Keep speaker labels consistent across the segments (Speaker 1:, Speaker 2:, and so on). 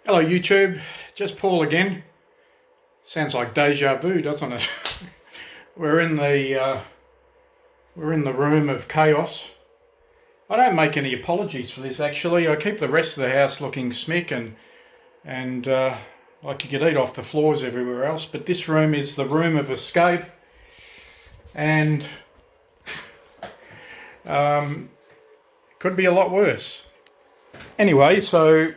Speaker 1: Hello YouTube, just Paul again. Sounds like deja vu, doesn't it? We're in the room of chaos. I don't make any apologies for this actually. I keep the rest of the house looking smick and like you could eat off the floors everywhere else, but this room is the room of escape, and could be a lot worse. Anyway, so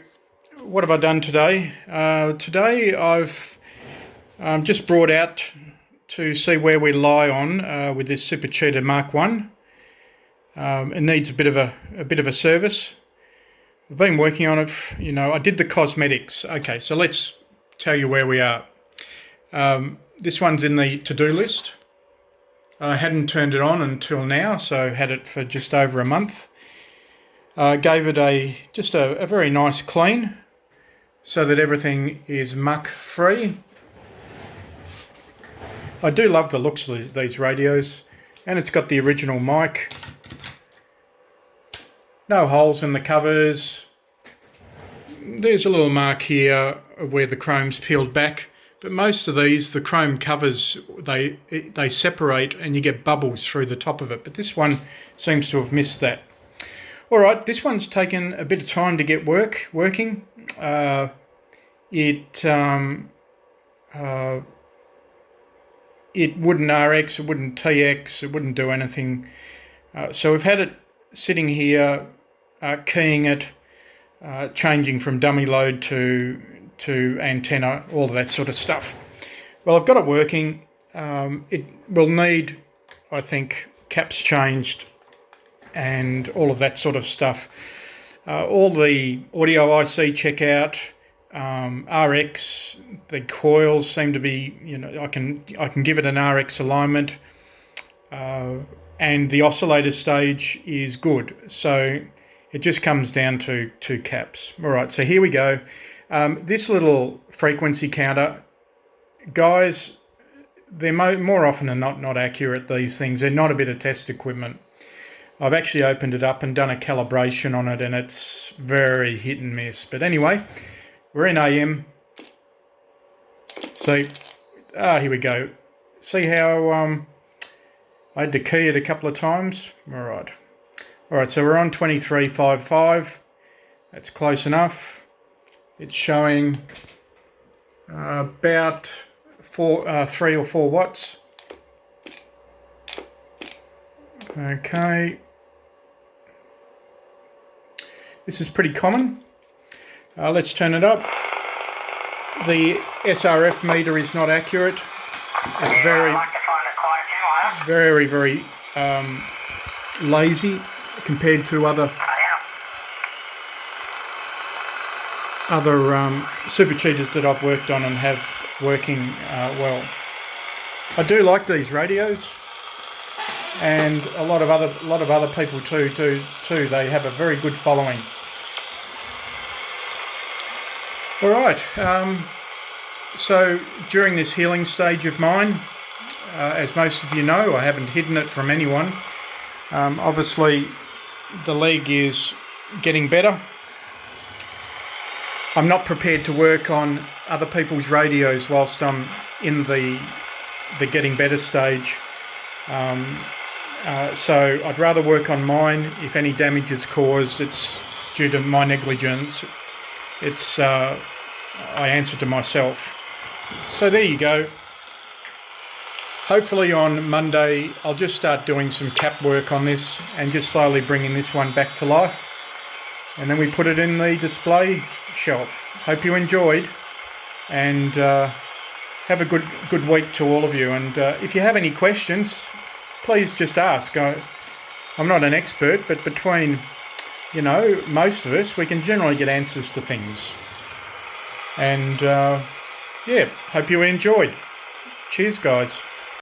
Speaker 1: what have I done today? Today I've just brought out to see where we lie on with this Super CHEETAH MK1. It needs a bit of a service. I've been working on it. I did the cosmetics. Okay, so let's tell you where we are. This one's in the to-do list. I hadn't turned it on until now, so had it for just over a month. Gave it just a very nice clean, so that everything is muck free. I do love the looks of these radios, and it's got the original mic. No holes in the covers. There's a little mark here where the chrome's peeled back, but most of these, the chrome covers, they separate and you get bubbles through the top of it, but this one seems to have missed that. Alright, this one's taken a bit of time to get working. It wouldn't RX, it wouldn't TX, it wouldn't do anything. So we've had it sitting here, keying it, changing from dummy load to antenna, all of that sort of stuff. Well, I've got it working. It will need, I think, caps changed and all of that sort of stuff. All the audio IC check out, RX, the coils seem to be, I can give it an RX alignment, and the oscillator stage is good. So it just comes down to two caps. All right, so here we go. This little frequency counter, guys, they're more often than not accurate, these things. They're not a bit of test equipment. I've actually opened it up and done a calibration on it, and it's very hit and miss. But anyway, we're in AM. So, here we go. See how I had to key it a couple of times? All right, so we're on 2355. That's close enough. It's showing about 3 or 4 watts. Okay. This is pretty common. Let's turn it up. The SRF meter is not accurate. It's very lazy compared to other Super CHEETAHs that I've worked on and have working well. I do like these radios, and a lot of other people too. They have a very good following. All right, so during this healing stage of mine, as most of you know, I haven't hidden it from anyone. Obviously, the leg is getting better. I'm not prepared to work on other people's radios whilst I'm in the getting better stage. So I'd rather work on mine. If any damage is caused, it's due to my negligence. It's I answer to myself. So there you go. Hopefully on Monday I'll just start doing some cap work on this and just slowly bringing this one back to life, and then we put it in the display shelf. Hope you enjoyed, and have a good week to all of you. And if you have any questions, please just ask. I'm not an expert, but between most of us, we can generally get answers to things. And yeah, hope you enjoyed. Cheers, guys.